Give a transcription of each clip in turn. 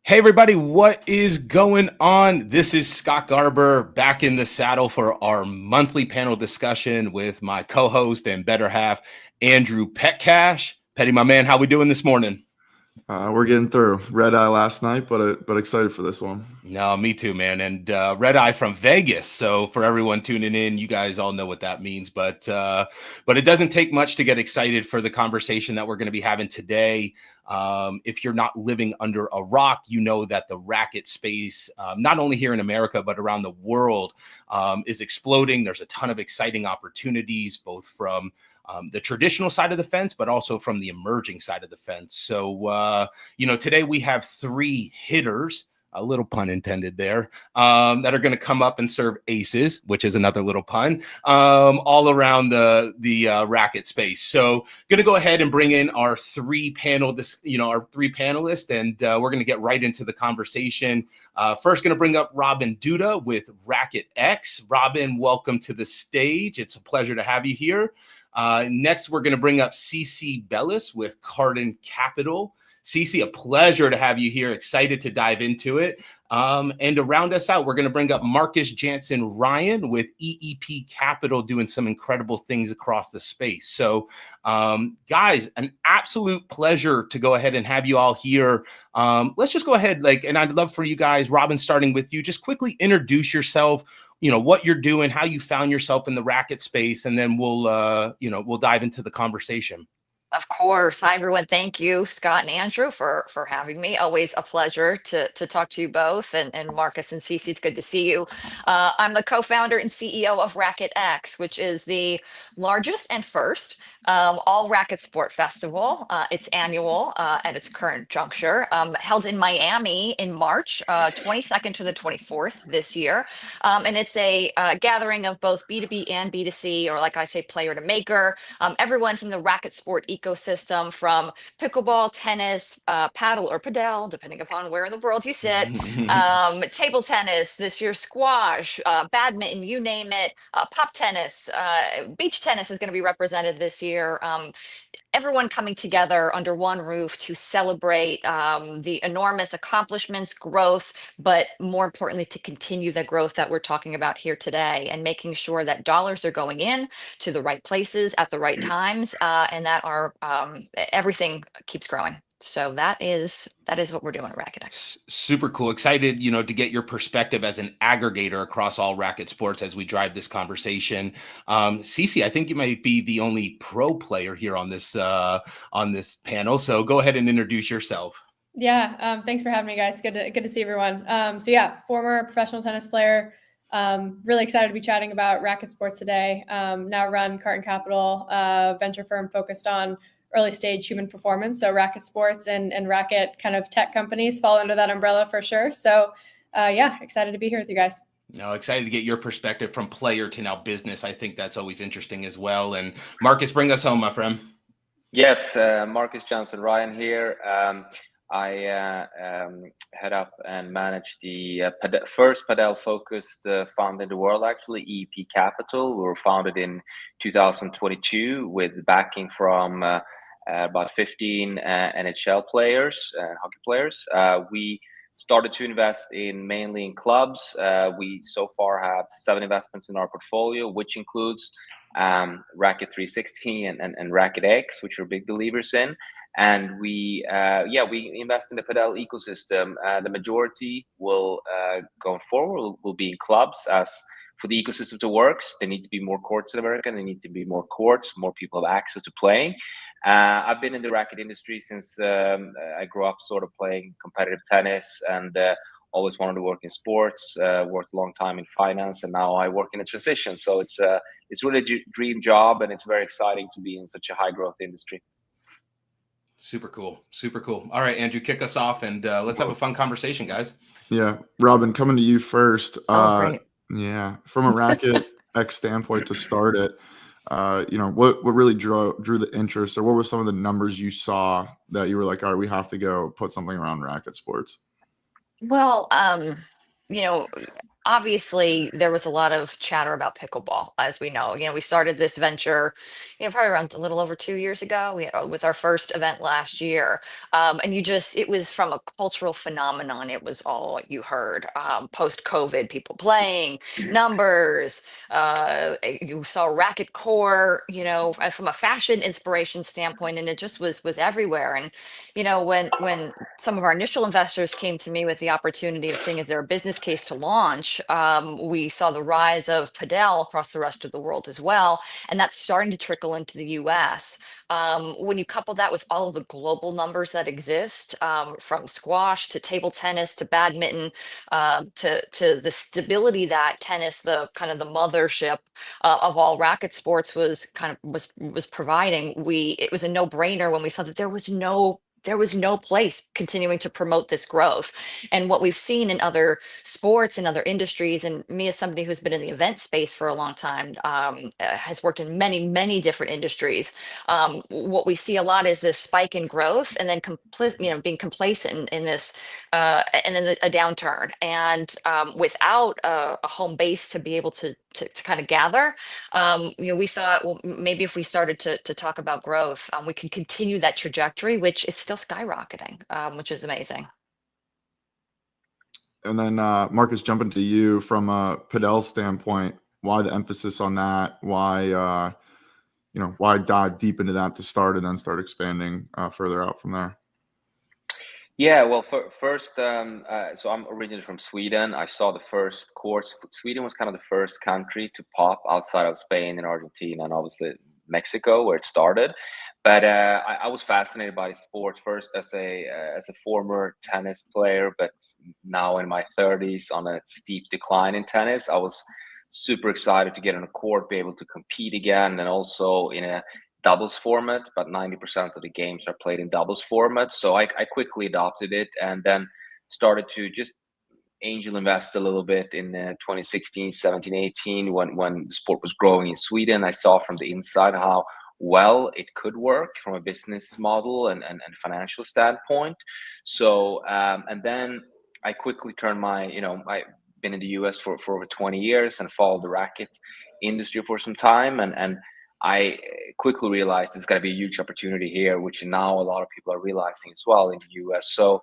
Hey everybody, what is going on? This is Scott Garber back in the saddle for our monthly panel discussion with my co-host and better half, Andrew Petcash. Petty, my man, how we doing this morning? We're getting through. Red eye last night, but excited for this one. No, me too, man. And red eye from Vegas. So for everyone tuning in, you guys all know what that means. But it doesn't take much to get excited for the conversation that we're going to be having today. If you're not living under a rock, you know that the racket space, not only here in America but around the world, is exploding. There's a ton of exciting opportunities, both from the traditional side of the fence, but also from the emerging side of the fence. So, today we have three hitters, a little pun intended there, that are going to come up and serve aces, which is another little pun, all around the racket space. So going to go ahead and bring in our three panelists, and we're going to get right into the conversation. First, going to bring up Robyn Duda with Racquetx. Robyn, welcome to the stage. It's a pleasure to have you here. Next, we're going to bring up CiCi Bellis with Cardin Capital. CiCi, a pleasure to have you here. Excited to dive into it. And to round us out, we're going to bring up Marcus Jansson-Ryan with EEP Capital, doing some incredible things across the space. So, guys, an absolute pleasure to go ahead and have you all here. Let's just go ahead, and I'd love for you guys, Robyn, starting with you, just quickly introduce yourself, what you're doing, how you found yourself in the racket space, and then we'll dive into the conversation. Of course. Hi, everyone. Thank you, Scott and Andrew, for having me. Always a pleasure to talk to you both. And Marcus and CiCi, it's good to see you. I'm the co-founder and CEO of Racquetx, which is the largest and first all racket sport festival. It's annual at its current juncture, held in Miami in March 22nd to the 24th this year. And it's a gathering of both B2B and B2C, or like I say, player to maker, everyone from the racket sport ecosystem, from pickleball, tennis, paddle or padel, depending upon where in the world you sit, table tennis, this year squash, badminton, you name it, pop tennis, beach tennis is going to be represented this year. Everyone coming together under one roof to celebrate the enormous accomplishments, growth, but more importantly, to continue the growth that we're talking about here today, and making sure that dollars are going in to the right places at the right times, and that everything keeps growing. So that is what we're doing at Racquetx. Super cool. Excited, to get your perspective as an aggregator across all racket sports as we drive this conversation. CiCi, I think you might be the only pro player here on this panel. So go ahead and introduce yourself. Yeah, thanks for having me, guys. Good to see everyone. Former professional tennis player. Really excited to be chatting about racket sports today. Now run Cardin Capital, venture firm focused on early stage human performance. So racket sports and racket kind of tech companies fall under that umbrella for sure. So excited to be here with you guys. No, excited to get your perspective from player to now business. I think that's always interesting as well. And Marcus, bring us home, my friend. Yes, Marcus Jansson-Ryan here. I head up and manage the first padel-focused fund in the world, actually, EEP Capital. We were founded in 2022 with backing from about 15 NHL players, hockey players. We started to invest mainly in clubs. We so far have 7 investments in our portfolio, which includes Racquet 360 and Racquetx, which we're big believers in. And we invest in the padel ecosystem. The majority will going forward will be in clubs. As for the ecosystem to work, there need to be more courts in America. There need to be more courts. More people have access to playing. I've been in the racket industry since I grew up, sort of playing competitive tennis, and always wanted to work in sports. Worked a long time in finance, and now I work in a transition. So it's really a dream job, and it's very exciting to be in such a high growth industry. Super cool. All right, Andrew, kick us off, and let's have a fun conversation, guys. Yeah, Robyn, coming to you first. Great. Yeah, from a Racquetx standpoint to start it, what really drew the interest, or what were some of the numbers you saw that you were like, all right, we have to go put something around racket sports? Well, obviously there was a lot of chatter about pickleball, as we know. We started this venture, probably around a little over 2 years ago. With our first event last year, and it was from a cultural phenomenon. It was all you heard. Post COVID, people playing, numbers. You saw racket core, from a fashion inspiration standpoint, and it just was everywhere. And when some of our initial investors came to me with the opportunity of seeing if there a business case to launch, we saw the rise of padel across the rest of the world as well, and that's starting to trickle into the US. When you couple that with all of the global numbers that exist, from squash to table tennis to badminton, to the stability that tennis, the kind of the mothership of all racket sports, was providing, it was a no-brainer when we saw that there was no place continuing to promote this growth. And what we've seen in other sports and other industries, and me as somebody who's been in the event space for a long time, has worked in many, many different industries. What we see a lot is this spike in growth and then being complacent in this, and then a downturn. And without a home base to be able to kind of gather, we thought, well, maybe if we started to talk about growth, we can continue that trajectory, which is still skyrocketing, which is amazing. And then Marcus, jumping to you from a padel standpoint, why the emphasis on that? Why why dive deep into that to start and then start expanding further out from there? Yeah, well, first, so I'm originally from Sweden. I saw the first courts. Sweden was kind of the first country to pop outside of Spain and Argentina, and obviously Mexico, where it started. But I was fascinated by sport first as a former tennis player, but now in my 30s on a steep decline in tennis. I was super excited to get on a court, be able to compete again, and also in a doubles format, but 90% of the games are played in doubles format. So I quickly adopted it and then started to just angel invest a little bit in 2016, 17, 18, when the sport was growing in Sweden. I saw from the inside how well it could work from a business model and financial standpoint. So, and then I quickly turned I've been in the US for over 20 years and followed the racket industry for some time. And I quickly realized there's going to be a huge opportunity here, which now a lot of people are realizing as well in the US. So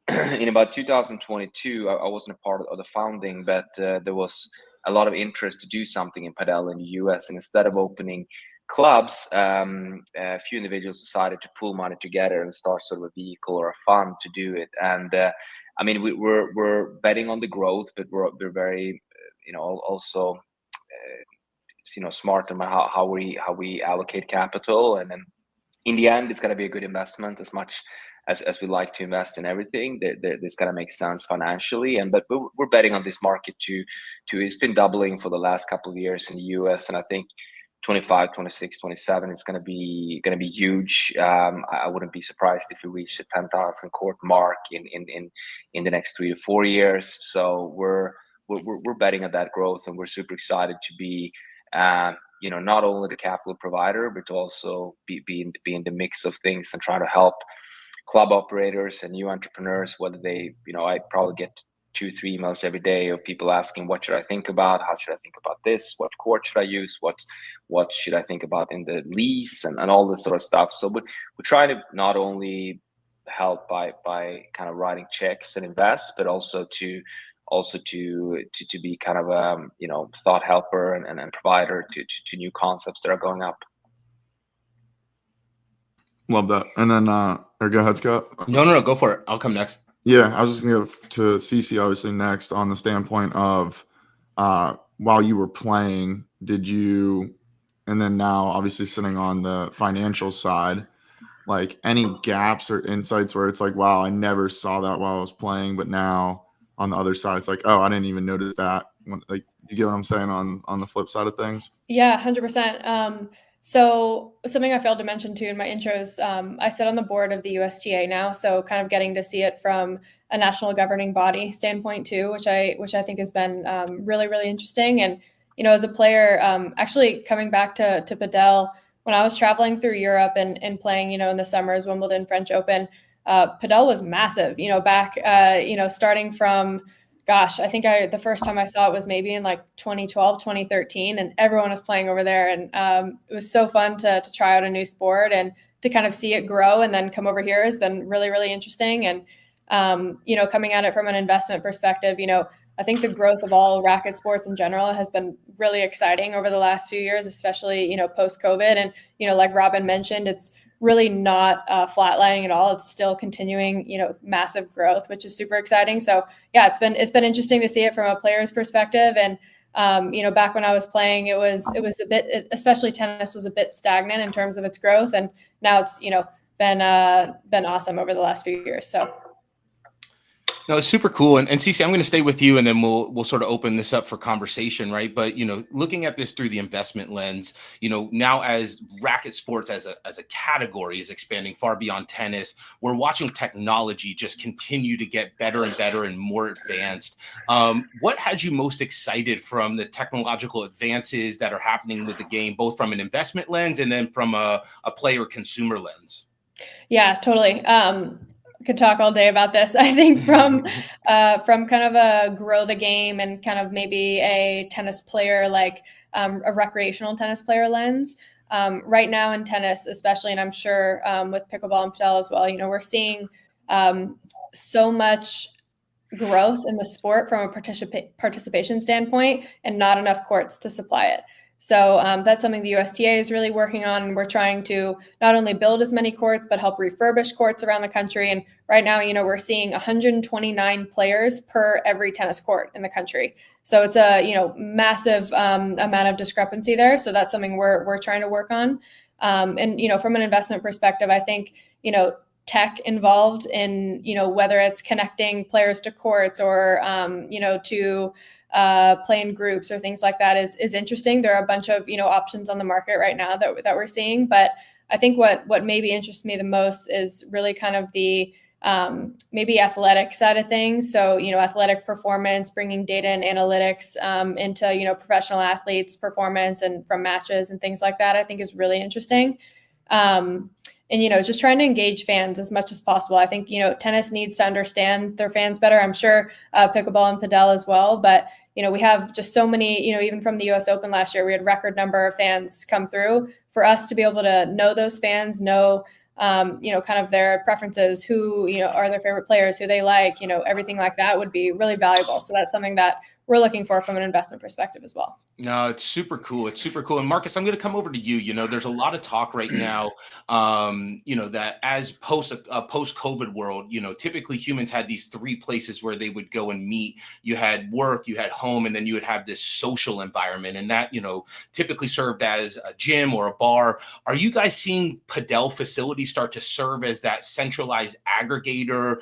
in about 2022, I wasn't a part of the founding, but there was a lot of interest to do something in padel in the US. And instead of opening clubs, a few individuals decided to pool money together and start sort of a vehicle or a fund to do it. And I mean, we're betting on the growth, but we're very, also smart about how we allocate capital. And then in the end, it's going to be a good investment. As much as we like to invest in everything, this got to make sense financially. But we're betting on this market to it's been doubling for the last couple of years in the US, and I think 25, 26, 27 is going to be huge. I wouldn't be surprised if we reach the 10,000 court mark in the next 3 to 4 years. So we're betting on that growth, and we're super excited to be not only the capital provider, but also be in the mix of things and try to help club operators and new entrepreneurs, whether they, I probably get 2-3 emails every day of people asking, what should I think about? How should I think about this? What court should I use? What should I think about in the lease and all this sort of stuff? So we try to not only help by kind of writing checks and invest, but also to be kind of a thought helper and provider to new concepts that are going up. Love that. And then or go ahead, Scott. No, go for it. I'll come next. Yeah, I was just gonna go to CiCi obviously next on the standpoint of while you were playing, did you, and then now obviously sitting on the financial side, like any gaps or insights where it's like, wow, I never saw that while I was playing, but now on the other side, it's like, oh, I didn't even notice that. Like, you get what I'm saying on the flip side of things? Yeah, 100%. So something I failed to mention too in my intros, I sit on the board of the USTA now, so kind of getting to see it from a national governing body standpoint too, which I think has been really, really interesting. And as a player, actually coming back to padel, when I was traveling through Europe and playing, in the summers, Wimbledon, French Open, padel was massive. Back, starting from gosh, I think the first time I saw it was maybe in like 2012, 2013, and everyone was playing over there. And it was so fun to try out a new sport and to kind of see it grow and then come over here has been really, really interesting. And, coming at it from an investment perspective, I think the growth of all racket sports in general has been really exciting over the last few years, especially, post-COVID. And, like Robyn mentioned, it's really not flatlining at all. It's still continuing, massive growth, which is super exciting. So yeah, it's been interesting to see it from a player's perspective. And, back when I was playing, it was a bit, especially tennis was a bit stagnant in terms of its growth. And now it's, been awesome over the last few years. So. No, it's super cool. And CiCi, I'm going to stay with you and then we'll sort of open this up for conversation, right? But, looking at this through the investment lens, now as racket sports as a category is expanding far beyond tennis, we're watching technology just continue to get better and better and more advanced. What has you most excited from the technological advances that are happening with the game, both from an investment lens and then from a player consumer lens? Yeah, totally. Could talk all day about this. I think from kind of a grow the game and kind of maybe a tennis player, like a recreational tennis player lens. Right now in tennis, especially, and I'm sure with pickleball and padel as well, we're seeing so much growth in the sport from a participation standpoint and not enough courts to supply it. So that's something the USTA is really working on. We're trying to not only build as many courts, but help refurbish courts around the country. And right now, we're seeing 129 players per every tennis court in the country. So it's a, massive amount of discrepancy there. So that's something we're trying to work on. And, from an investment perspective, I think, tech involved in, whether it's connecting players to courts or, to play in groups or things like that is interesting. There are a bunch of, options on the market right now that we're seeing. But I think what maybe interests me the most is really kind of the maybe athletic side of things. So, athletic performance, bringing data and analytics into, professional athletes' performance and from matches and things like that, I think is really interesting. And, just trying to engage fans as much as possible. I think, tennis needs to understand their fans better. I'm sure pickleball and padel as well. But, we have just so many, even from the US Open last year, we had record number of fans come through. For us to be able to know those fans, know, kind of their preferences, who, are their favorite players, who they like, everything like that would be really valuable. So that's something that we're looking for from an investment perspective as well. No, it's super cool. It's super cool. And Marcus, I'm going to come over to you. There's a lot of talk right now, that as post-COVID world, typically humans had these three places where they would go and meet. You had work, you had home, and then you would have this social environment. And that, typically served as a gym or a bar. Are you guys seeing padel facilities start to serve as that centralized aggregator,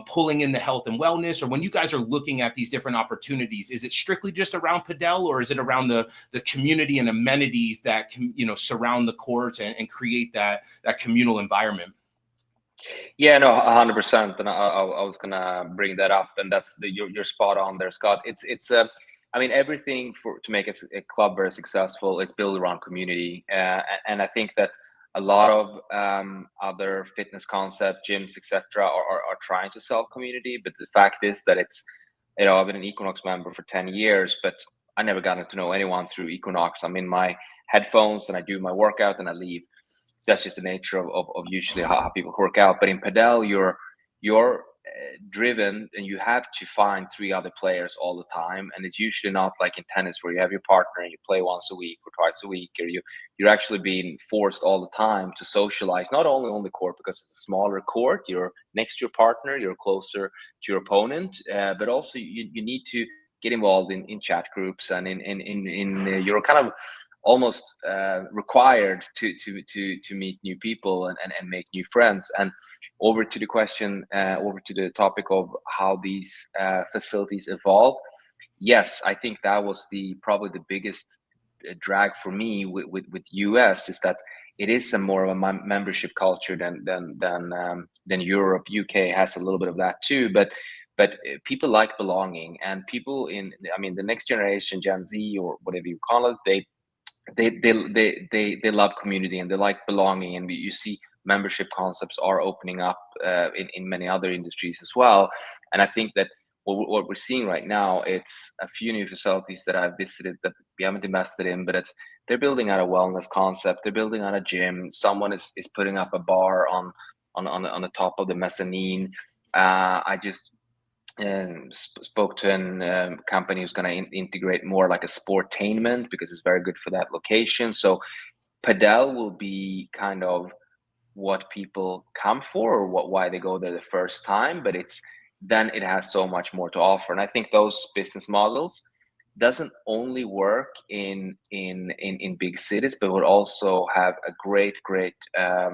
pulling in the health and wellness? Or when you guys are looking at these different opportunities, is it strictly just around padel, or is it around the community and amenities that can, surround the courts and create that communal environment? Yeah, no, 100%. And I was gonna bring that up, and that's you're spot on there, Scott. It's I mean, everything to make a club very successful is built around community, and I think that a lot of other fitness concept gyms, etc., are trying to sell community. But the fact is that it's, I've been an Equinox member for 10 years, but I never gotten to know anyone through Equinox. I'm in my headphones and I do my workout and I leave. That's just the nature of usually how people work out. But in padel, you're driven and you have to find three other players all the time. And it's usually not like in tennis where you have your partner and you play once a week or twice a week, or you're actually being forced all the time to socialize, not only on the court because it's a smaller court, you're next to your partner, you're closer to your opponent, but also you need to get involved in chat groups and in you're kind of almost required to meet new people and make new friends. And over to the question, over to the topic of how these facilities evolve. Yes, I think that was probably the biggest drag for me with US, is that it is more of a membership culture than Europe. UK has a little bit of that too, but people like belonging, and people the next generation, Gen Z or whatever you call it, they love community and they like belonging, and you see membership concepts are opening up in many other industries as well. And I think that what we're seeing right now, it's a few new facilities that I've visited that we haven't invested in, but they're building out a wellness concept. They're building out a gym. Someone is putting up a bar on the top of the mezzanine. I just spoke to a company who's going to integrate more like a sportainment because it's very good for that location. So Padel will be kind of what people come for, or why they go there the first time, but it has so much more to offer. And I think those business models doesn't only work in big cities, but would also have a great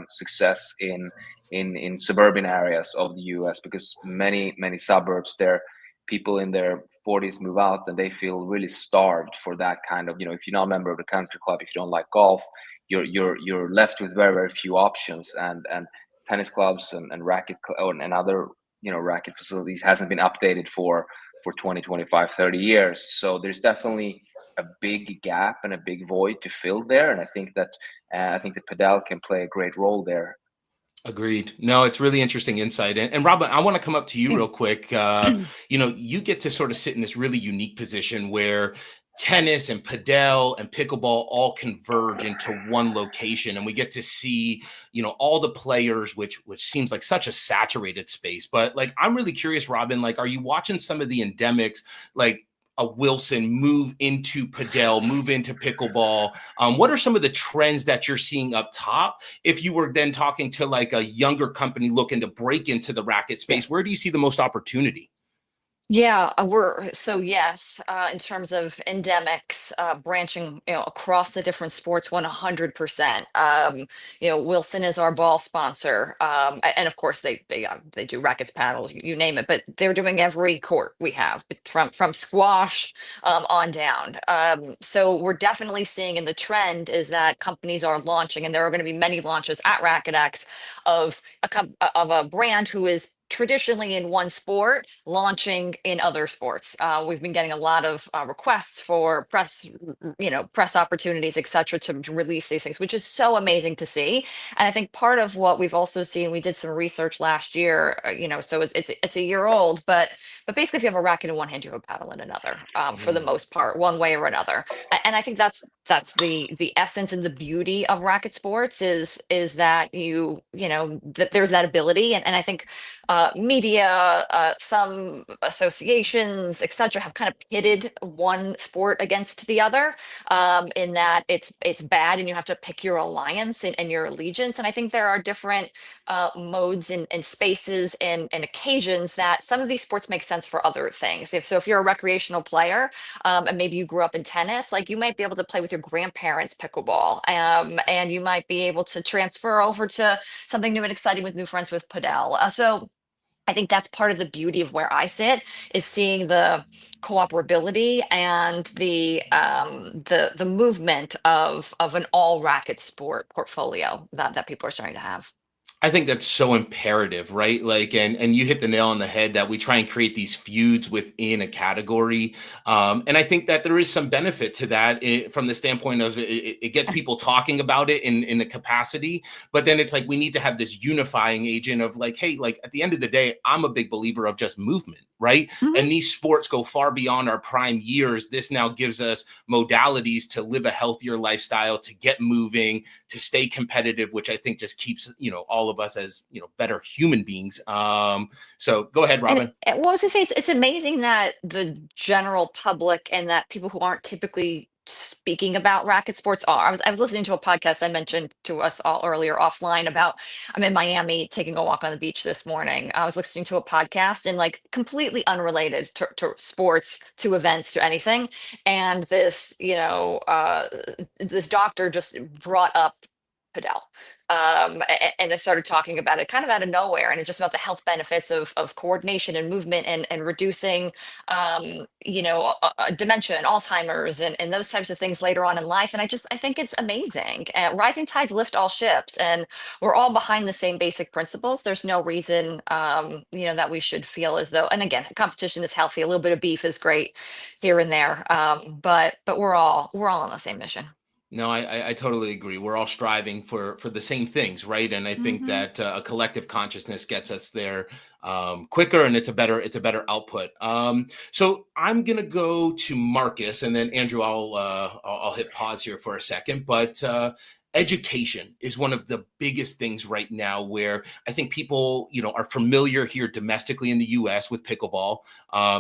success in suburban areas of the US, because many suburbs there, people in their 40s move out and they feel really starved for that kind of, if you're not a member of the country club, if you don't like golf, you're left with very few options, and tennis clubs and racket and other racket facilities hasn't been updated for 20, 25, 30 years. So there's definitely a big gap and a big void to fill there, and I think that Padel can play a great role there. Agreed. No, it's really interesting insight. And Robyn, I want to come up to you real quick. You get to sort of sit in this really unique position where tennis and padel and pickleball all converge into one location, and we get to see all the players, which seems like such a saturated space. But like, I'm really curious, Robyn, like, are you watching some of the endemics, like a Wilson move into padel, move into pickleball? What are some of the trends that you're seeing up top? If you were then talking to like a younger company looking to break into the racket space, where do you see the most opportunity? Yeah, yes, in terms of endemics, branching, across the different sports, 100%. Wilson is our ball sponsor, and of course they do rackets, paddles, you name it, but they're doing every court we have, from squash on down. So we're definitely seeing, and the trend is that companies are launching, and there are going to be many launches at Racquetx of a brand who is traditionally in one sport launching in other sports. We've been getting a lot of requests for press opportunities, etc., to release these things, which is so amazing to see. And I think part of what we've also seen, we did some research last year, so it's a year old, but basically if you have a racket in one hand, you have a paddle in another, for the most part, one way or another. And I think that's the essence and the beauty of racket sports is that that there's that ability. And I think media, some associations, etc., have kind of pitted one sport against the other, in that it's bad and you have to pick your alliance and your allegiance. And I think there are different modes and spaces and occasions that some of these sports make sense for other things. If you're a recreational player, and maybe you grew up in tennis, like you might be able to play with your grandparents pickleball, and you might be able to transfer over to something new and exciting with new friends with padel. So I think that's part of the beauty of where I sit, is seeing the cooperability and the movement of an all racket sport portfolio that people are starting to have. I think that's so imperative, right? Like, and you hit the nail on the head that we try and create these feuds within a category. And I think that there is some benefit to that, from the standpoint of it gets people talking about it in a capacity, but then it's like, we need to have this unifying agent of like, hey, like at the end of the day, I'm a big believer of just movement, right? And these sports go far beyond our prime years. This now gives us modalities to live a healthier lifestyle, to get moving, to stay competitive, which I think just keeps, all of us as, better human beings. So go ahead, Robyn. And what was I say? It's amazing that the general public and that people who aren't typically speaking about racket sports are. I was listening to a podcast I mentioned to us all earlier offline about, I'm in Miami taking a walk on the beach this morning. I was listening to a podcast, and like completely unrelated to sports, to events, to anything. And this, this doctor just brought up Padel. And I started talking about it kind of out of nowhere, and it's just about the health benefits of coordination and movement, and reducing, dementia and Alzheimer's and those types of things later on in life. And I think it's amazing. Rising tides lift all ships, and we're all behind the same basic principles. There's no reason, that we should feel as though, and again, competition is healthy. A little bit of beef is great here and there. But we're all on the same mission. No, I totally agree. We're all striving for the same things, right? And I think that a collective consciousness gets us there quicker, and it's a better output. So I'm gonna go to Marcus, and then Andrew, I'll hit pause here for a second. But education is one of the biggest things right now, where I think people, are familiar here domestically in the U.S. with pickleball,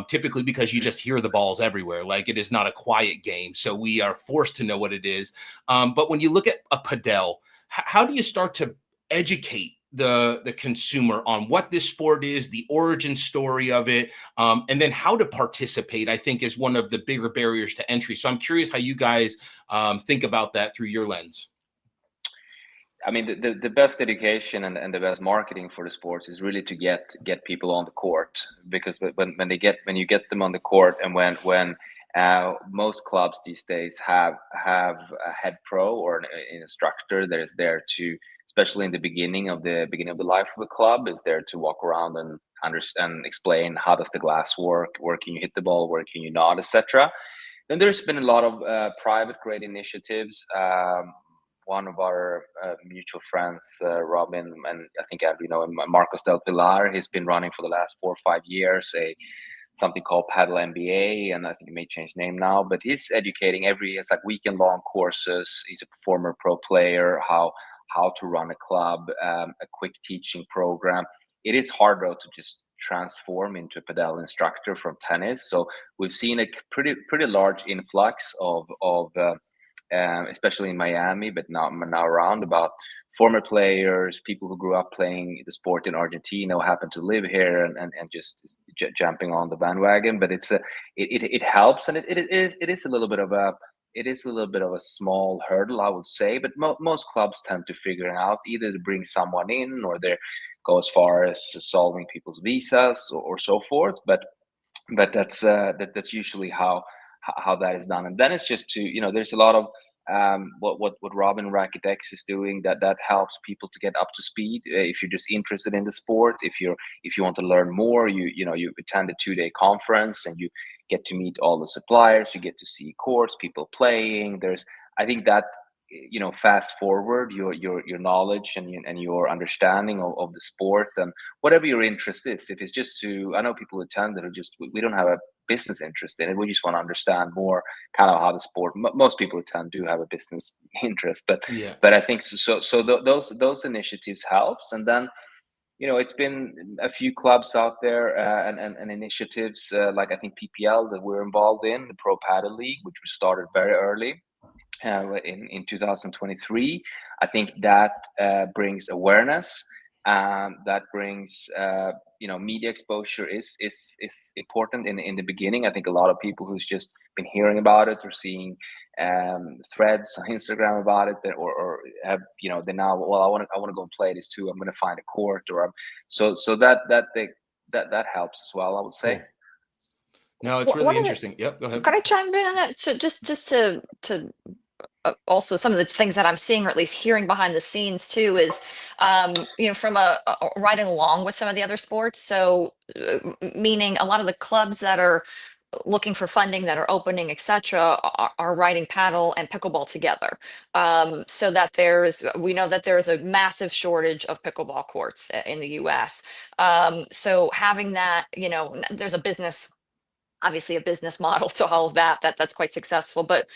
typically because you just hear the balls everywhere. Like, it is not a quiet game, so we are forced to know what it is. But when you look at a padel, how do you start to educate the consumer on what this sport is, the origin story of it, and then how to participate? I think is one of the bigger barriers to entry. So I'm curious how you guys think about that through your lens. I mean, the best education and the best marketing for the sports is really to get people on the court, because when you get them on the court, and when most clubs these days have a head pro or an instructor that is there to, especially in the beginning of the life of a club, is there to walk around and understand, explain how does the glass work, where can you hit the ball, where can you not, etc. Then there's been a lot of private great initiatives. One of our mutual friends, Robyn, and I think Andrew, Marcos Del Pilar, he's been running for the last 4 or 5 years something called Paddle MBA, and I think it may change name now. But he's educating it's like weekend long courses. He's a former pro player, how to run a club, a quick teaching program. It is hard though to just transform into a padel instructor from tennis. So we've seen a pretty large influx of especially in Miami, but now around, about former players, people who grew up playing the sport in Argentina, who happen to live here, and just jumping on the bandwagon. But it helps, and it is a little bit of a small hurdle, I would say. But most clubs tend to figure it out, either to bring someone in, or they go as far as solving people's visas, or so forth. But that's usually how that is done. And then it's just to, there's a lot of what Robyn Racquetx is doing that helps people to get up to speed. If you're just interested in the sport, if you want to learn more, you attend a 2-day conference, and you get to meet all the suppliers, you get to see courts, people playing. I think that, fast forward your knowledge and your understanding of the sport, and whatever your interest is. If it's just I know people attend that are just, we don't have a business interest in it, we just want to understand more kind of how the sport. Most people attend do have a business interest, but Yeah. I think those initiatives helps. And then, it's been a few clubs out there, and initiatives, like I think PPL, that we're involved in, the Pro Paddle League, which was started very early in 2023. I think that brings awareness. That brings media exposure is important in the beginning. I think a lot of people who's just been hearing about it, or seeing threads on Instagram about it, or have they now, well, I want to go and play this too. I'm going to find a court, or so that helps as well, I would say. Cool. No, it's really interesting. Yep, go ahead. Could I chime in on that? So just to also, some of the things that I'm seeing, or at least hearing behind the scenes too, is from a riding along with some of the other sports. So meaning a lot of the clubs that are looking for funding, that are opening, etc., are riding paddle and pickleball together. So that we know that there is a massive shortage of pickleball courts in the US. So having that, there's obviously a business model to all of that's quite successful, but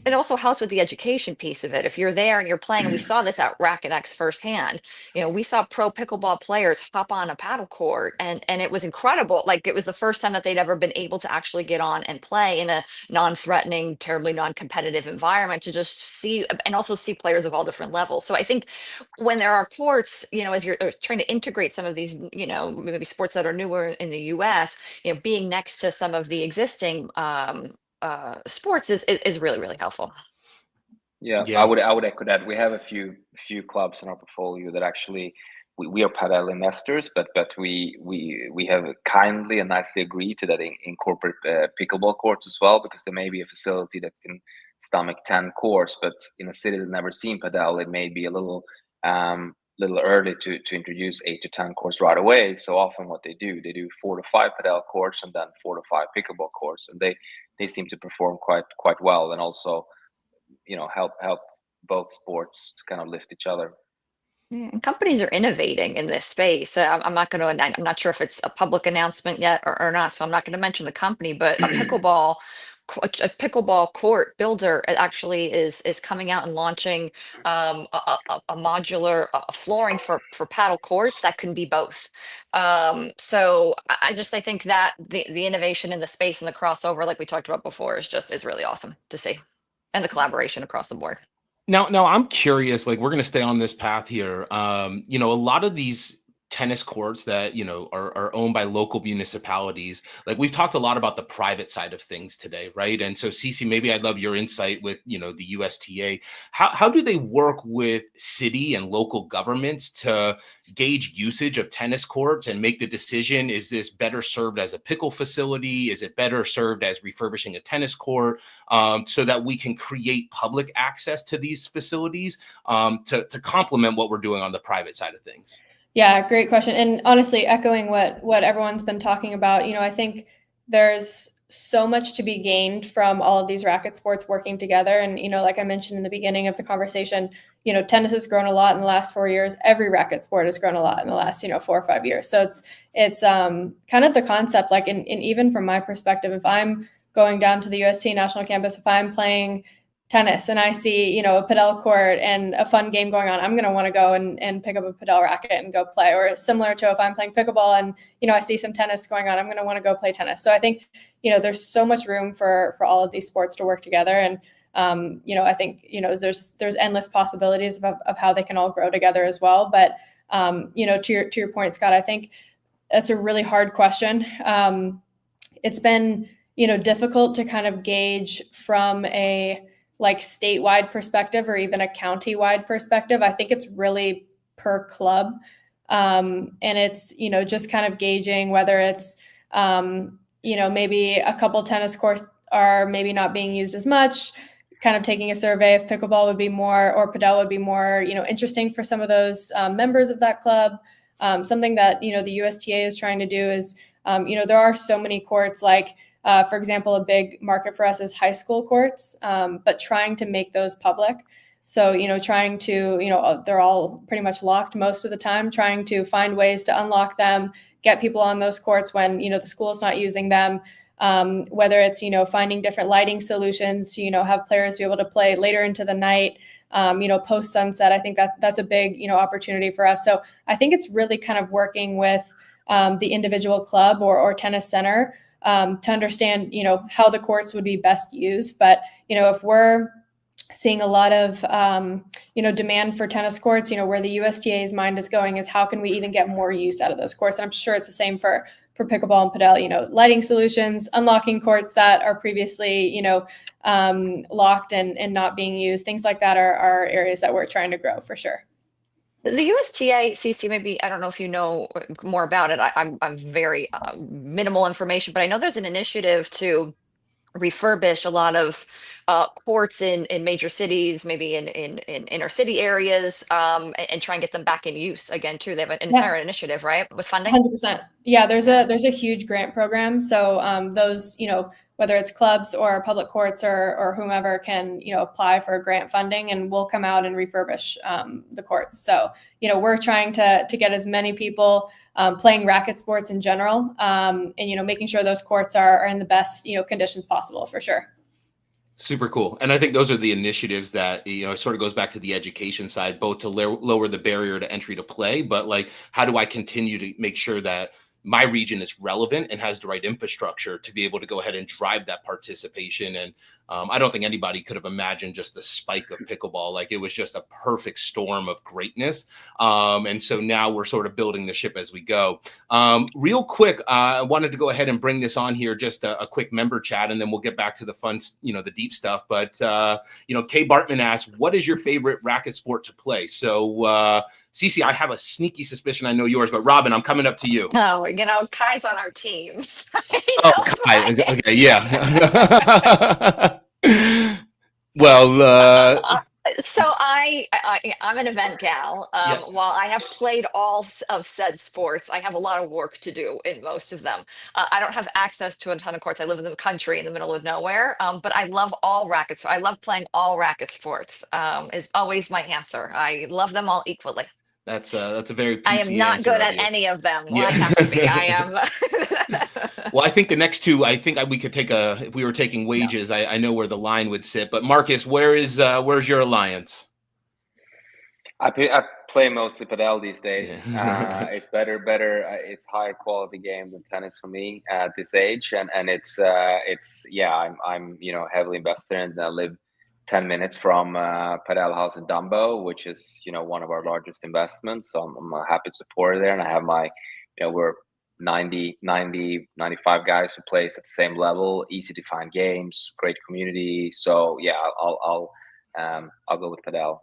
it also helps with the education piece of it. If you're there and you're playing, and we saw this at Racquetx firsthand, we saw pro pickleball players hop on a paddle court, and it was incredible. Like, it was the first time that they'd ever been able to actually get on and play in a non-threatening, terribly non-competitive environment, to just see, and also see players of all different levels. So I think when there are courts, as you're trying to integrate some of these, maybe sports that are newer in the US, being next to some of the existing sports is really, really helpful. Yeah, Yeah. I would echo that. We have a few clubs in our portfolio that actually we are padel investors, but we have kindly and nicely agreed to that incorporate pickleball courts as well, because there may be a facility that can stomach 10 courts, but in a city that never seen padel, it may be a little early to introduce 8 to 10 courts right away. So often what they do 4 to 5 padel courts, and then 4 to 5 pickleball courts, and they seem to perform quite well. And also, help both sports to kind of lift each other. Yeah, and companies are innovating in this space. I'm not going to. I'm not sure if it's a public announcement yet or not, so I'm not going to mention the company. But a pickleball court builder actually is coming out and launching a modular flooring for paddle courts that can be both. So I think that the innovation in the space and the crossover, like we talked about before, is really awesome to see, and the collaboration across the board. Now I'm curious, like we're going to stay on this path here. A lot of these tennis courts that, are owned by local municipalities, like we've talked a lot about the private side of things today, right? And so CiCi, maybe I'd love your insight with, the USTA. How do they work with city and local governments to gauge usage of tennis courts and make the decision, is this better served as a pickle facility? Is it better served as refurbishing a tennis court? So that we can create public access to these facilities to complement what we're doing on the private side of things? Yeah, great question. And honestly, echoing what everyone's been talking about, I think there's so much to be gained from all of these racket sports working together. And, like I mentioned in the beginning of the conversation, tennis has grown a lot in the last 4 years. Every racket sport has grown a lot in the last, 4 or 5 years. So it's kind of the concept, like, and even from my perspective, if I'm going down to the UST National Campus, if I'm playing tennis and I see, a padel court and a fun game going on, I'm going to want to go and pick up a padel racket and go play. Or similar to if I'm playing pickleball and, I see some tennis going on, I'm going to want to go play tennis. So I think, there's so much room for all of these sports to work together. And, I think, there's endless possibilities of how they can all grow together as well. But, to your point, Scott, I think that's a really hard question. It's been, difficult to kind of gauge from a statewide perspective or even a county-wide perspective. I think it's really per club. And it's, just kind of gauging whether it's, maybe a couple tennis courts are maybe not being used as much, kind of taking a survey if pickleball would be more, or padel would be more, interesting for some of those members of that club. Something that, the USTA is trying to do is, there are so many courts, for example, a big market for us is high school courts, but trying to make those public. So, trying to, they're all pretty much locked most of the time, trying to find ways to unlock them, get people on those courts when, the school's not using them, whether it's, finding different lighting solutions to, have players be able to play later into the night, post sunset. I think that's a big, opportunity for us. So I think it's really kind of working with the individual club or tennis center to understand, how the courts would be best used. But, if we're seeing a lot of, demand for tennis courts, where the USTA's mind is going is how can we even get more use out of those courts? And I'm sure it's the same for pickleball and padel, lighting solutions, unlocking courts that are previously, locked and not being used. Things like that are areas that we're trying to grow for sure. The USTA, CiCi, maybe, I don't know if you know more about it. I'm very minimal information, but I know there's an initiative to refurbish a lot of courts in major cities, maybe in inner city areas, and try and get them back in use again too. They have an entire initiative, right, with funding? 100%. Yeah, there's a huge grant program. So those, whether it's clubs or public courts or whomever can, apply for grant funding, and we'll come out and refurbish the courts. So, we're trying to get as many people playing racket sports in general, and, making sure those courts are in the best, conditions possible for sure. Super cool. And I think those are the initiatives that, it sort of goes back to the education side, both to lower the barrier to entry to play, but how do I continue to make sure that my region is relevant and has the right infrastructure to be able to go ahead and drive that participation. And I don't think anybody could have imagined just the spike of pickleball. It was just a perfect storm of greatness. And so now we're sort of building the ship as we go. Real quick, I wanted to go ahead and bring this on here, just a quick member chat, and then we'll get back to the fun, the deep stuff. But, Kay Bartman asked, what is your favorite racket sport to play? So, CiCi, I have a sneaky suspicion I know yours, but Robyn, I'm coming up to you. Oh, Kai's on our teams. Kai. Okay, yeah. Well, So I'm an event gal. Yeah. While I have played all of said sports, I have a lot of work to do in most of them. I don't have access to a ton of courts. I live in the country in the middle of nowhere. But I love all rackets. I love playing all racket sports. Is always my answer. I love them all equally. That's a very I am PC not answer good of at you. any of them. Well, Yeah. I have to be. I am. Well, I think the next two, I think we could take if we were taking wages, I know where the line would sit. But Marcus, where's your alliance? I play mostly padel these days. Yeah. It's better. It's higher quality game than tennis for me at this age, and it's yeah. I'm heavily invested in. I live 10 minutes from Padel House in Dumbo, which is one of our largest investments. So I'm a happy supporter there, and I have my we're 95 guys who plays at the same level. Easy to find games, great community. So yeah, I'll go with Padel.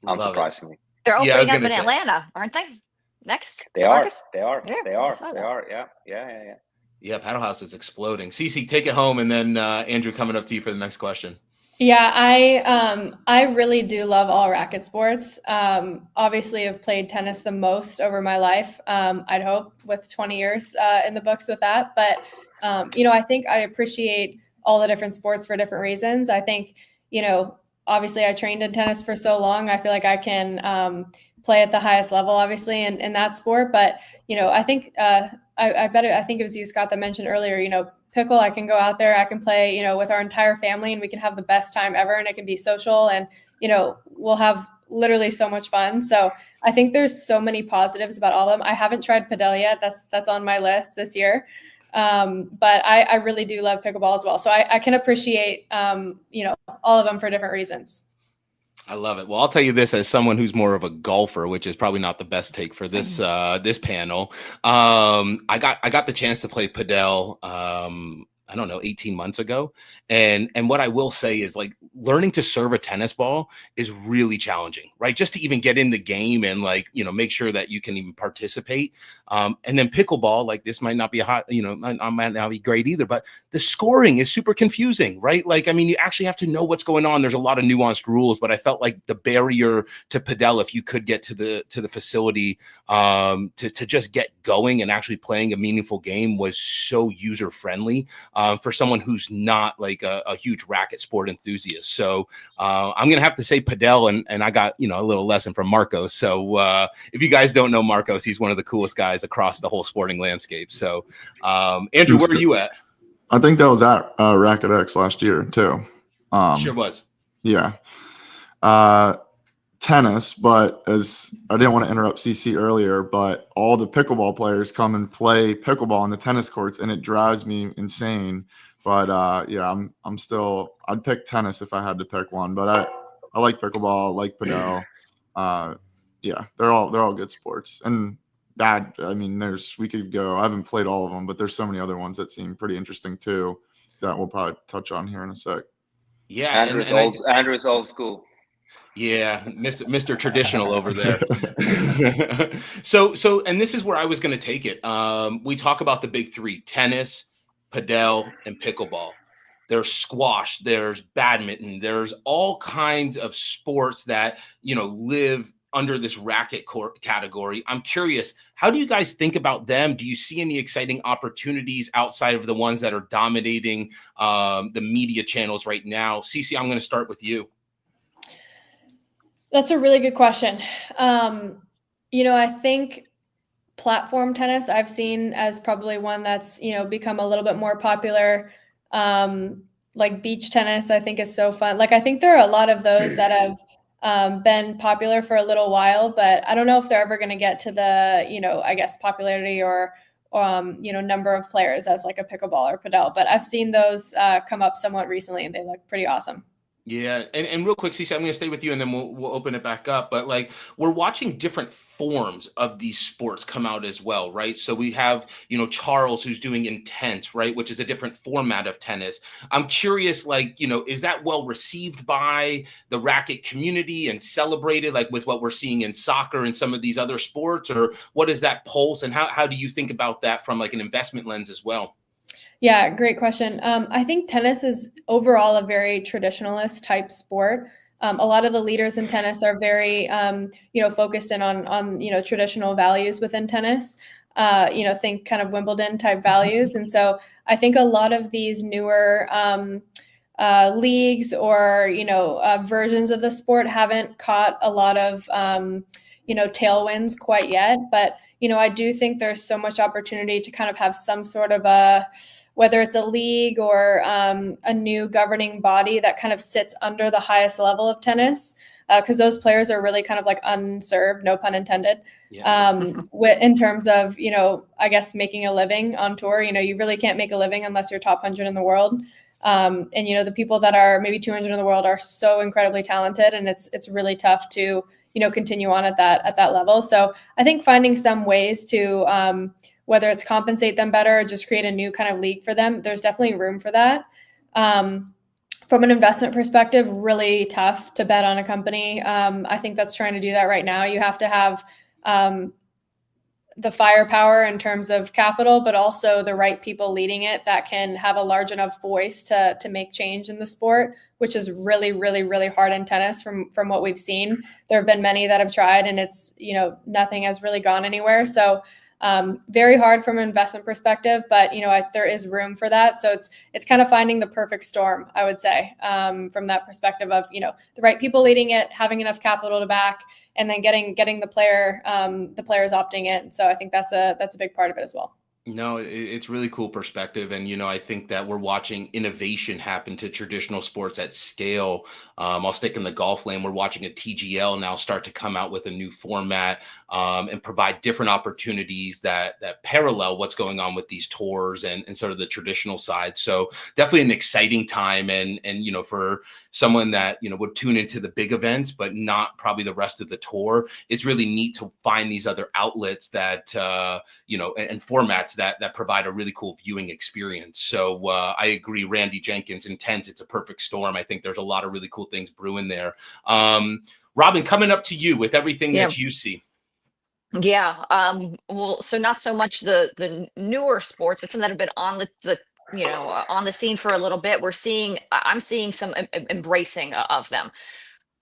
Love it. Unsurprisingly. They're Yeah, I was opening up gonna in say. Atlanta, aren't they? Next, They are. Marcus? They are. Yeah, They I are. saw They that. are. Yeah. Yeah, Paddle House is exploding. CiCi, take it home, and then Andrew, coming up to you for the next question. Yeah, I really do love all racket sports. Obviously, I've played tennis the most over my life. I'd hope with 20 years in the books with that. But I think I appreciate all the different sports for different reasons. I think obviously I trained in tennis for so long. I feel like I can play at the highest level, obviously, in that sport. But I think I think it was you, Scott, that mentioned earlier. Pickle, I can go out there, I can play, with our entire family, and we can have the best time ever, and it can be social, and we'll have literally so much fun. So I think there's so many positives about all of them. I haven't tried padel yet. That's on my list this year. But I really do love pickleball as well. So I can appreciate all of them for different reasons. I love it. Well, I'll tell you this as someone who's more of a golfer, which is probably not the best take for this this panel. I got the chance to play padel. I don't know, 18 months ago. And what I will say is, like, learning to serve a tennis ball is really challenging, right? Just to even get in the game and, like, make sure that you can even participate. And then pickleball, like, this might not be might not be great either, but the scoring is super confusing, right? Like, I mean, you actually have to know what's going on. There's a lot of nuanced rules, but I felt like the barrier to padel, if you could get to the facility to just get going and actually playing a meaningful game, was so user friendly. For someone who's not like a huge racket sport enthusiast. So I'm going to have to say padel, and I got, a little lesson from Marcos. So if you guys don't know Marcos, he's one of the coolest guys across the whole sporting landscape. So Andrew, where are you at? I think that was at Racquetx last year too. Sure was. Yeah. Tennis, but as I didn't want to interrupt CiCi earlier, but all the pickleball players come and play pickleball on the tennis courts, and it drives me insane. But yeah, I'd pick tennis if I had to pick one. But I like pickleball, I like padel. Yeah, they're all good sports. And that, I mean, we could go. I haven't played all of them, but there's so many other ones that seem pretty interesting too that we'll probably touch on here in a sec. Yeah, Andrew's old school. Yeah, Mr. Traditional over there. So, and this is where I was going to take it. We talk about the big three: tennis, padel, and pickleball. There's squash, there's badminton, there's all kinds of sports that live under this racket category. I'm curious, how do you guys think about them? Do you see any exciting opportunities outside of the ones that are dominating the media channels right now? CiCi, I'm going to start with you. That's a really good question. I think platform tennis I've seen as probably one that's, become a little bit more popular. Like beach tennis, I think is so fun. Like, I think there are a lot of those that have been popular for a little while, but I don't know if they're ever going to get to the, I guess popularity or number of players as like a pickleball or padel. But I've seen those come up somewhat recently, and they look pretty awesome. Yeah, and real quick, CiCi, I'm going to stay with you, and then we'll open it back up. But like, we're watching different forms of these sports come out as well, right? So we have, Charles, who's doing Intense, right, which is a different format of tennis. I'm curious, like, is that well received by the racket community and celebrated, like with what we're seeing in soccer and some of these other sports, or what is that pulse, and how do you think about that from like an investment lens as well? Yeah, great question. I think tennis is overall a very traditionalist type sport. A lot of the leaders in tennis are very, focused in on traditional values within tennis. Think kind of Wimbledon type values. And so I think a lot of these newer leagues or, versions of the sport haven't caught a lot of, tailwinds quite yet. But, I do think there's so much opportunity to kind of have some sort of whether it's a league or a new governing body that kind of sits under the highest level of tennis, because those players are really kind of like unserved, no pun intended, in terms of, I guess making a living on tour. You really can't make a living unless you're top 100 in the world. And, the people that are maybe 200 in the world are so incredibly talented, and it's really tough to, continue on at that level. So I think finding some ways to, whether it's compensate them better or just create a new kind of league for them, there's definitely room for that. From an investment perspective, really tough to bet on a company. I think that's trying to do that right now. You have to have the firepower in terms of capital, but also the right people leading it that can have a large enough voice to make change in the sport, which is really, really, really hard in tennis from what we've seen. There have been many that have tried, and it's, nothing has really gone anywhere. So very hard from an investment perspective, but, there is room for that. So it's kind of finding the perfect storm, I would say, from that perspective of, the right people leading it, having enough capital to back, and then getting the players opting in. So I think that's a big part of it as well. No, it's really cool perspective. And, I think that we're watching innovation happen to traditional sports at scale. I'll stick in the golf lane. We're watching a TGL now start to come out with a new format and provide different opportunities that parallel what's going on with these tours and sort of the traditional side. So definitely an exciting time. And for someone that, would tune into the big events, but not probably the rest of the tour, it's really neat to find these other outlets that, and formats that provide a really cool viewing experience. So I agree, Randy Jenkins, intense. It's a perfect storm. I think there's a lot of really cool things brewing there. Robyn, coming up to you with everything that you see. Yeah. Well, so not so much the newer sports, but some that have been on the on the scene for a little bit. I'm seeing some embracing of them.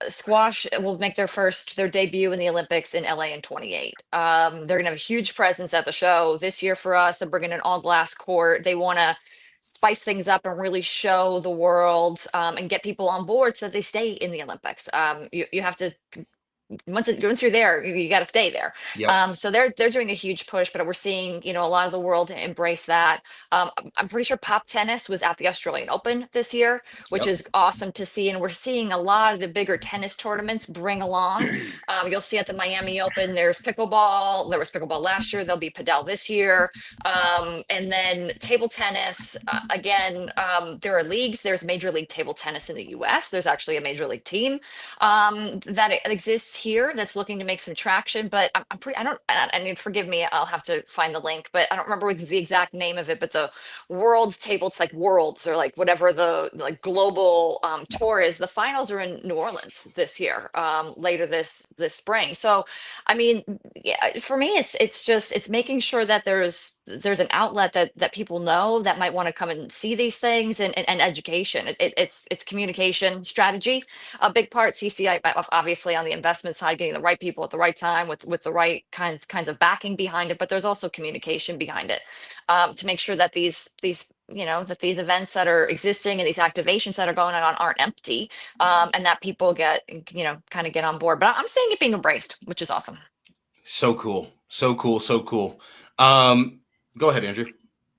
Squash will make their debut in the Olympics in LA in 28. They're gonna have a huge presence at the show this year for us. They're bringing an all glass court. They want to spice things up and really show the world and get people on board so that they stay in the Olympics. You have to. Once you're there, you got to stay there. Yep. So they're doing a huge push, but we're seeing a lot of the world embrace that. I'm pretty sure pop tennis was at the Australian Open this year, which is awesome to see, and we're seeing a lot of the bigger tennis tournaments bring along. You'll see at the Miami Open, there's pickleball. There was pickleball last year. There'll be padel this year, and then table tennis. Again, there are leagues. There's Major League Table Tennis in the U.S. There's actually a major league team that exists here that's looking to make some traction, but I mean, forgive me, I'll have to find the link, but I don't remember the exact name of it, but the World Table, it's like Worlds or like whatever the global tour is. The finals are in New Orleans this year, later this spring. So, I mean, yeah, for me, it's making sure that there's an outlet that people know that might want to come and see these things, and education. It's communication strategy, a big part. CiCi, obviously on the investment side, getting the right people at the right time with the right kinds of backing behind it, but there's also communication behind it to make sure that these events that are existing and these activations that are going on aren't empty, and that people get kind of get on board. But I'm seeing it being embraced, which is awesome. So cool. Go ahead, Andrew.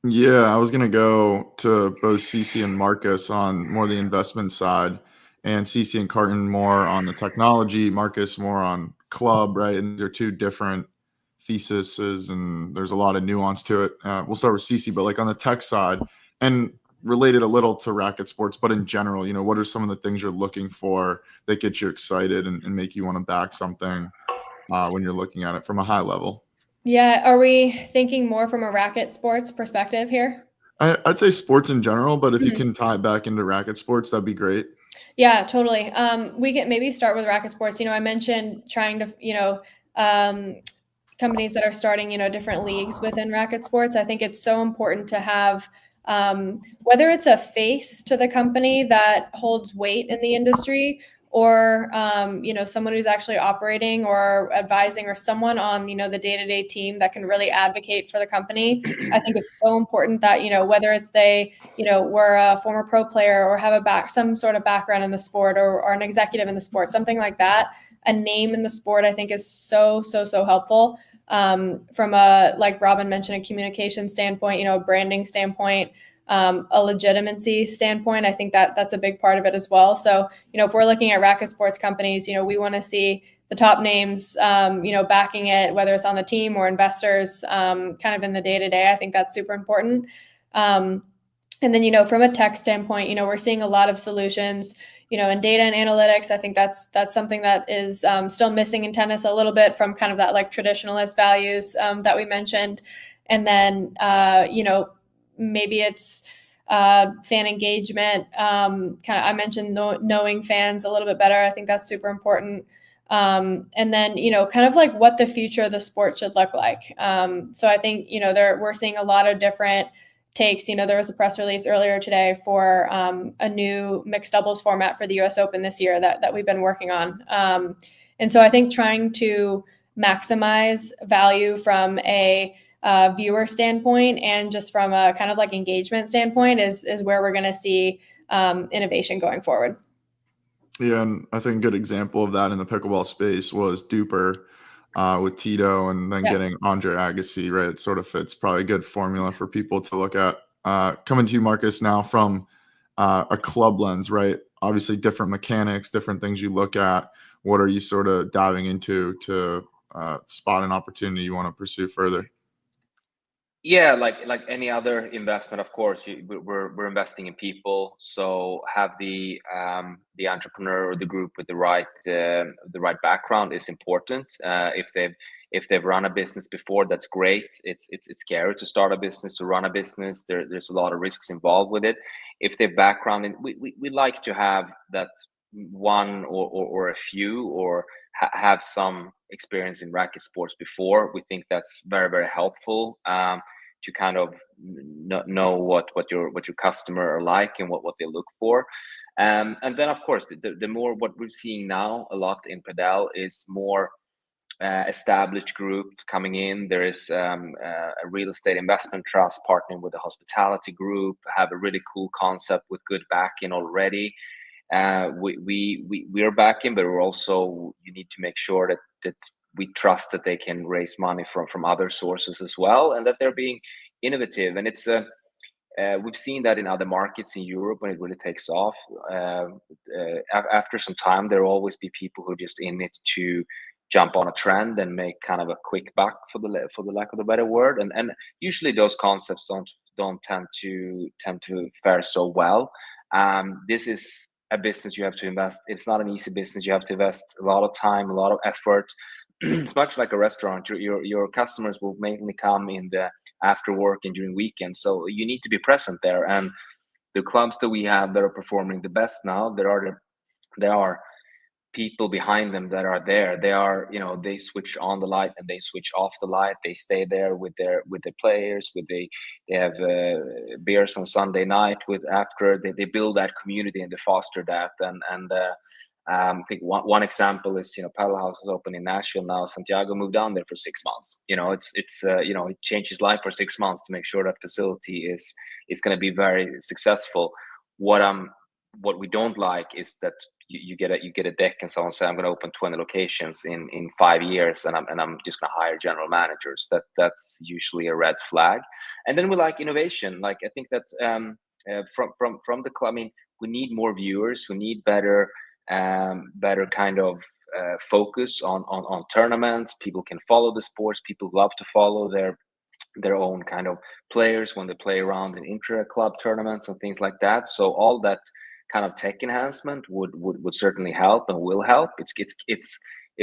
Yeah, I was going to go to both CiCi and Marcus on more the investment side, and CiCi and Carton more on the technology, Marcus more on club, right? And they're two different theses, and there's a lot of nuance to it. We'll start with CiCi, but like on the tech side, and related a little to racket sports, but in general, what are some of the things you're looking for that get you excited and make you want to back something when you're looking at it from a high level? Yeah. Are we thinking more from a racket sports perspective here? I'd say sports in general, but if you can tie it back into racket sports, that'd be great. Yeah, totally. We can maybe start with racket sports. I mentioned trying to, companies that are starting, different leagues within racket sports. I think it's so important to have, whether it's a face to the company that holds weight in the industry, or someone who's actually operating or advising, or someone on the day-to-day team that can really advocate for the company. I think it's so important that whether it's they were a former pro player or have some sort of background in the sport, or an executive in the sport, something like that. A name in the sport, I think, is so helpful from a, like Robyn mentioned, a communication standpoint, a branding standpoint, a legitimacy standpoint. I think that's a big part of it as well. So, if we're looking at racket sports companies, we want to see the top names, backing it, whether it's on the team or investors, kind of in the day-to-day. I think that's super important. And then, from a tech standpoint, we're seeing a lot of solutions, in data and analytics. I think that's something that is still missing in tennis a little bit, from kind of that like traditionalist values that we mentioned. And then, maybe it's fan engagement. I mentioned knowing fans a little bit better. I think that's super important. And then, kind of like what the future of the sport should look like. So I think, we're seeing a lot of different takes. There was a press release earlier today for a new mixed doubles format for the US Open this year that we've been working on. And so I think trying to maximize value from a viewer standpoint and just from a kind of like engagement standpoint is where we're going to see innovation going forward. Yeah, and I think a good example of that in the pickleball space was Duper with Tito, and then getting Andre Agassi, right? It sort of fits probably a good formula for people to look at. Coming to you, Marcus, now from a club lens, right? Obviously different mechanics, different things you look at. What are you sort of diving into to spot an opportunity you want to pursue further? Yeah, like any other investment, of course, we're investing in people. So have the entrepreneur or the group with the right background is important. If they've run a business before, that's great. It's scary to start a business, to run a business. There's a lot of risks involved with it. If they've background in, we like to have that one or a few, or have some experience in racket sports before. We think that's very helpful. To kind of know what your customer are like and what they look for, and then of course the more what we're seeing now a lot in padel is more established groups coming in. There is a real estate investment trust partnering with a hospitality group, have a really cool concept with good backing already. We are backing, but we're also, you need to make sure that we trust that they can raise money from other sources as well, and that they're being innovative. And it's we've seen that in other markets in Europe when it really takes off. After some time, there will always be people who are just in it to jump on a trend and make kind of a quick buck, for the lack of a better word. And usually those concepts don't tend to fare so well. This is a business you have to invest. It's not an easy business. You have to invest a lot of time, a lot of effort. It's much like a restaurant. Your customers will mainly come in the after work and during weekends, so you need to be present there. And the clubs that we have that are performing the best now, there are people behind them that are there. They are, they switch on the light and they switch off the light. They stay there with the players. They have beers on Sunday night after they build that community and they foster that. And I think one example is, Paddle House is open in Nashville now. Santiago moved down there for 6 months. It changed his life for 6 months to make sure that facility is going to be very successful. What we don't like is that you get a deck and someone say, I'm going to open 20 locations in 5 years, and I'm just going to hire general managers. That's usually a red flag. And then we like innovation. Like, I think that from the club, I mean, we need more viewers. We need better kind of focus on tournaments. People can follow the sports. People love to follow their own kind of players when they play around in intra-club tournaments and things like that. So all that kind of tech enhancement would certainly help and will help. It's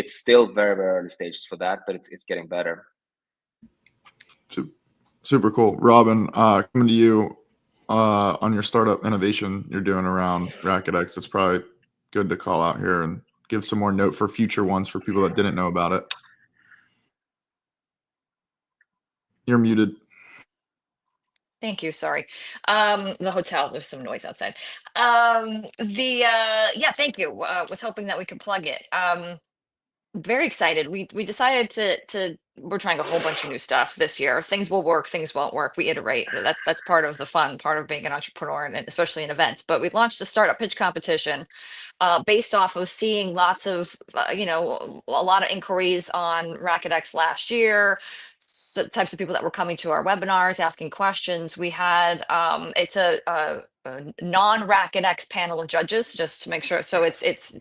still very early stages for that, but it's getting better. Super cool. Robyn, coming to you on your startup innovation you're doing around Racquetx. It's probably good to call out here and give some more note for future ones for people that didn't know about it. You're muted. Thank you. Sorry. The hotel, there's some noise outside. Yeah, thank you. Was hoping that we could plug it. Very excited. We decided to we're trying a whole bunch of new stuff this year. Things will work, things won't work. We iterate. That's part of the fun, part of being an entrepreneur, and especially in events. But we launched a startup pitch competition based off of seeing lots of a lot of inquiries on Racquetx last year. So types of people that were coming to our webinars asking questions. We had it's a non-Racquetx panel of judges, just to make sure. So it's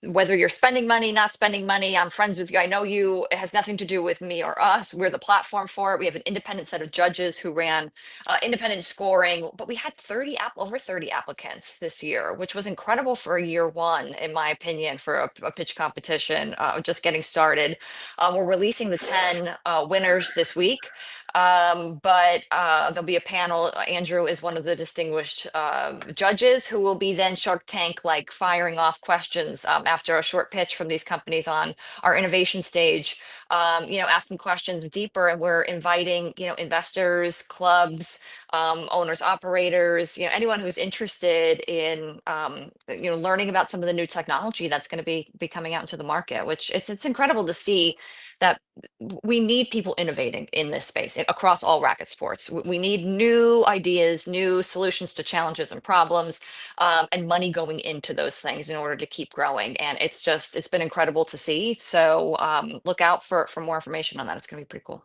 whether you're spending money, not spending money, I'm friends with you, I know you, it has nothing to do with me or us. We're the platform for it. We have an independent set of judges who ran independent scoring, but we had over 30 applicants this year, which was incredible for a year one, in my opinion, for a pitch competition, just getting started. We're releasing the 10 winners this week. But there'll be a panel. Andrew is one of the distinguished judges who will be then Shark Tank like firing off questions after a short pitch from these companies on our innovation stage, asking questions deeper. And we're inviting, investors, clubs, owners, operators, anyone who's interested in, learning about some of the new technology that's going to be coming out into the market, which it's incredible to see that we need people innovating in this space across all racket sports. We need new ideas, new solutions to challenges and problems, and money going into those things in order to keep growing. And it's been incredible to see. So look out for more information on that. It's going to be pretty cool.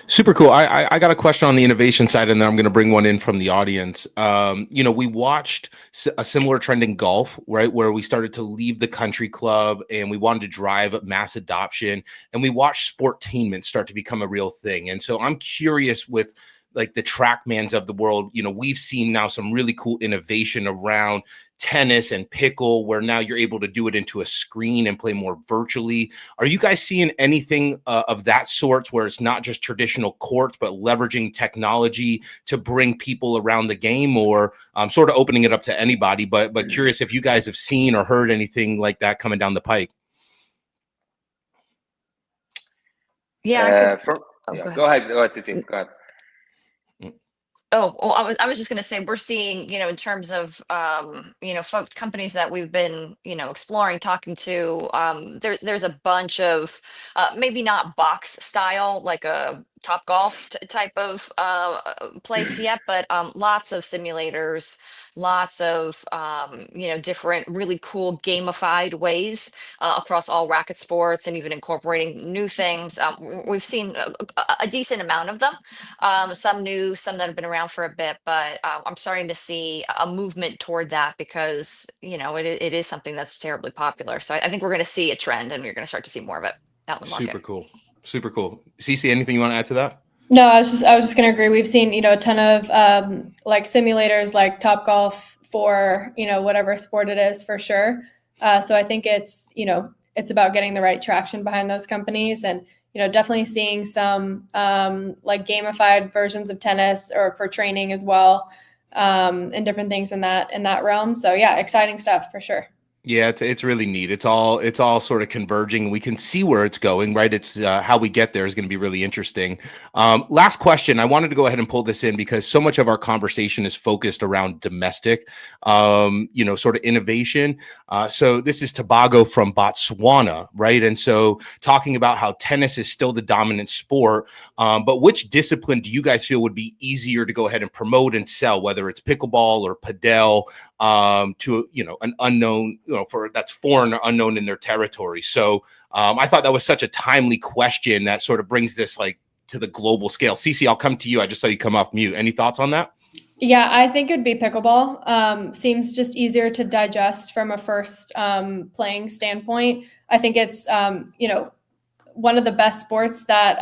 Super cool. I got a question on the innovation side, and then I'm going to bring one in from the audience. We watched a similar trend in golf, right, where we started to leave the country club and we wanted to drive mass adoption, and we watched sportainment start to become a real thing. And so I'm curious with like the TrackMans of the world, we've seen now some really cool innovation around tennis and pickle, where now you're able to do it into a screen and play more virtually. Are you guys seeing anything of that sort, where it's not just traditional courts, but leveraging technology to bring people around the game, or sort of opening it up to anybody? But curious if you guys have seen or heard anything like that coming down the pike. Yeah, go ahead, CiCi. Go ahead. Oh, well, I was just going to say, we're seeing, in terms of, folks, companies that we've been, exploring, talking to, there's a bunch of, maybe not box style, like a Top Golf type of place yet, but lots of simulators, lots of, different really cool gamified ways across all racket sports, and even incorporating new things. We've seen a decent amount of them, some new, some that have been around for a bit, but I'm starting to see a movement toward that because, it is something that's terribly popular. So I think we're going to see a trend, and we're going to start to see more of it out in the market. Super cool. CiCi, anything you want to add to that? No, I was just going to agree. We've seen, a ton of like simulators like Top Golf for, whatever sport it is, for sure. So I think it's about getting the right traction behind those companies, and, definitely seeing some like gamified versions of tennis or for training as well, and different things in that realm. So yeah, exciting stuff for sure. Yeah, it's really neat. It's all sort of converging. We can see where it's going, right? It's how we get there is going to be really interesting. Last question. I wanted to go ahead and pull this in because so much of our conversation is focused around domestic, sort of innovation. So this is Tobago from Botswana, right? And so talking about how tennis is still the dominant sport, but which discipline do you guys feel would be easier to go ahead and promote and sell, whether it's pickleball or padel, to an unknown, for that's foreign or unknown in their territory. So I thought that was such a timely question that sort of brings this like to the global scale. CiCi, I'll come to you. I just saw you come off mute. Any thoughts on that? Yeah, I think it'd be pickleball. Seems just easier to digest from a first playing standpoint. I think it's one of the best sports that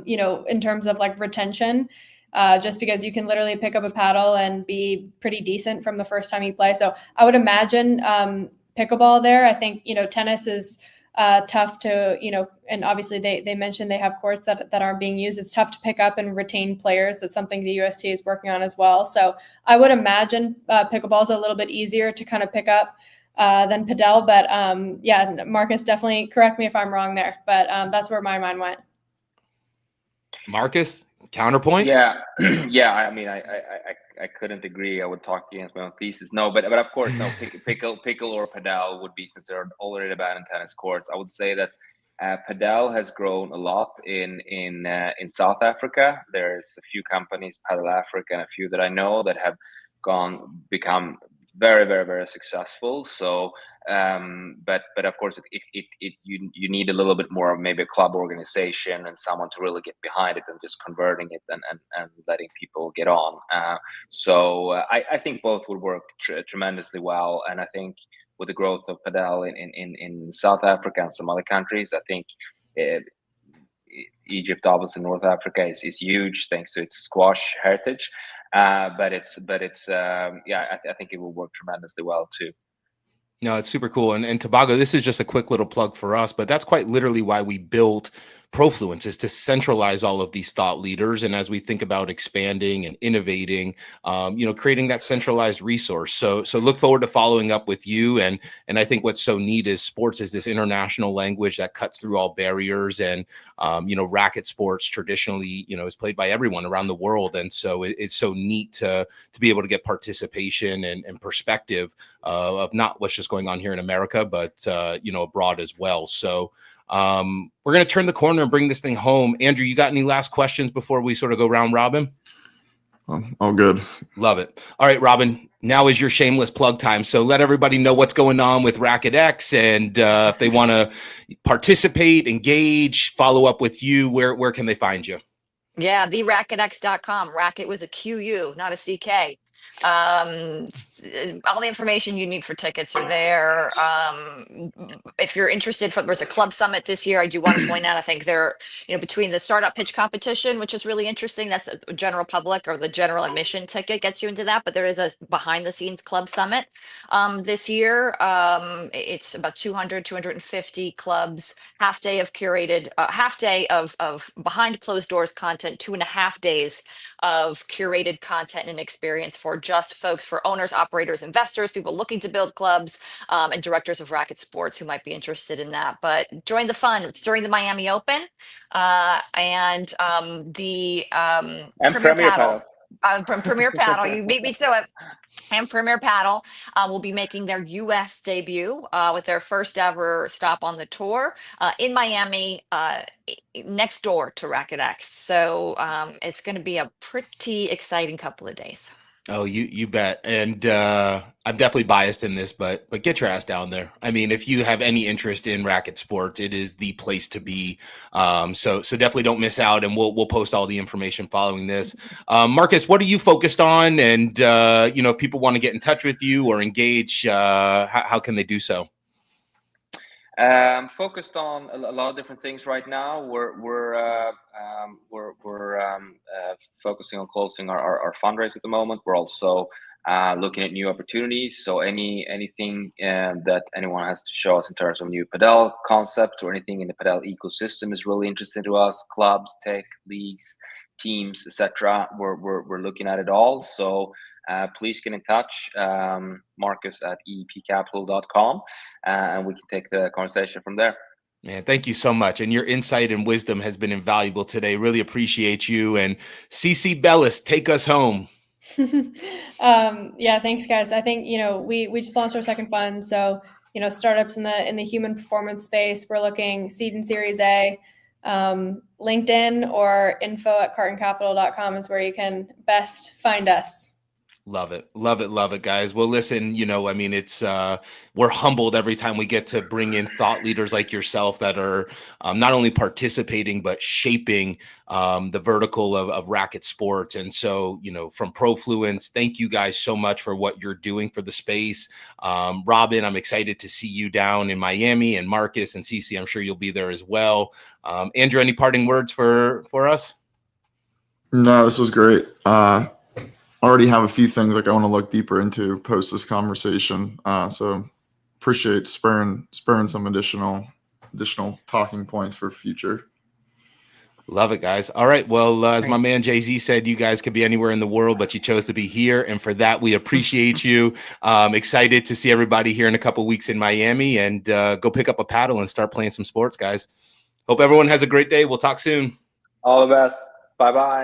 in terms of like retention. Just because you can literally pick up a paddle and be pretty decent from the first time you play. So I would imagine pickleball there. I think, tennis is tough to, and obviously they mentioned they have courts that aren't being used. It's tough to pick up and retain players. That's something the UST is working on as well. So I would imagine pickleball is a little bit easier to kind of pick up than padel. But yeah, Marcus, definitely correct me if I'm wrong there. But that's where my mind went. Marcus, Counterpoint? Yeah, yeah. I mean, I couldn't agree. I would talk against my own thesis. No, but of course, no. Pickle or padel would be, since they're already banned in tennis courts. I would say that padel has grown a lot in South Africa. There's a few companies, Padel Africa, and a few that I know that have become very, very, very successful. So but of course you need a little bit more of maybe a club organization and someone to really get behind it, and just converting it and letting people get on. I think both would work tremendously well, and I think with the growth of padel in South Africa and some other countries, I think Egypt, obviously North Africa, is huge thanks to its squash heritage. But I think it will work tremendously well too. No, it's super cool. And Tobago, this is just a quick little plug for us, but that's quite literally why we built Profluence, is to centralize all of these thought leaders. And as we think about expanding and innovating, creating that centralized resource. So look forward to following up with you. And I think what's so neat is sports is this international language that cuts through all barriers. And, racket sports traditionally, is played by everyone around the world. And so it's so neat to be able to get participation and perspective of not what's just going on here in America, but, abroad as well. So we're going to turn the corner and bring this thing home. Andrew, you got any last questions before we sort of go round robin? All good. Love it. All right, Robyn, now is your shameless plug time. So let everybody know what's going on with Racquetx, and if they want to participate, engage, follow up with you, where can they find you? Yeah, theracquetx.com, racket with a QU, not a CK. All the information you need for tickets are there. If you're interested, there's a club summit this year. I do want to point out, I think they're, between the startup pitch competition, which is really interesting. That's a general public, or the general admission ticket gets you into that. But there is a behind the scenes club summit this year. It's about 250 clubs, half day of curated, half day of behind closed doors content, 2.5 days of curated content and experience for just folks, for owners, operators, investors, people looking to build clubs, and directors of racket sports who might be interested in that. But join the fun. It's during the Miami Open and the Premier Paddle. From Premier Paddle, you beat me to it. And Premier Paddle will be making their U.S. debut with their first ever stop on the tour in Miami, next door to Racquetx. So it's going to be a pretty exciting couple of days. Oh, you bet. And I'm definitely biased in this, but get your ass down there. I mean, if you have any interest in racket sports, it is the place to be. So definitely don't miss out, and we'll post all the information following this. Marcus, what are you focused on? And if people want to get in touch with you or engage, how can they do so? Focused on a lot of different things right now. We're focusing on closing our fundraise at the moment. We're also looking at new opportunities. So anything that anyone has to show us in terms of new padel concepts or anything in the padel ecosystem is really interesting to us. Clubs, tech, leagues, teams, etc. We're looking at it all. So please get in touch, Marcus at eepcapital.com, and we can take the conversation from there. Man, thank you so much. And your insight and wisdom has been invaluable today. Really appreciate you. And CiCi, Bellis, take us home. Yeah, thanks, guys. I think, we just launched our second fund. So, startups in the human performance space, we're looking seed and Series A. LinkedIn or info@cartoncapital.com is where you can best find us. Love it. Love it. Love it, guys. Well, listen, it's, we're humbled every time we get to bring in thought leaders like yourself that are not only participating, but shaping the vertical of racket sports. And so, from Profluence, thank you guys so much for what you're doing for the space. Robyn, I'm excited to see you down in Miami, and Marcus and CiCi, I'm sure you'll be there as well. Andrew, any parting words for us? No, this was great. Already have a few things like I want to look deeper into post this conversation. So appreciate spurring some additional talking points for future. Love it, guys. All right. Well, as my man Jay-Z said, you guys could be anywhere in the world, but you chose to be here. And for that, we appreciate you. Excited to see everybody here in a couple of weeks in Miami, and go pick up a paddle and start playing some sports, guys. Hope everyone has a great day. We'll talk soon. All the best. Bye-bye.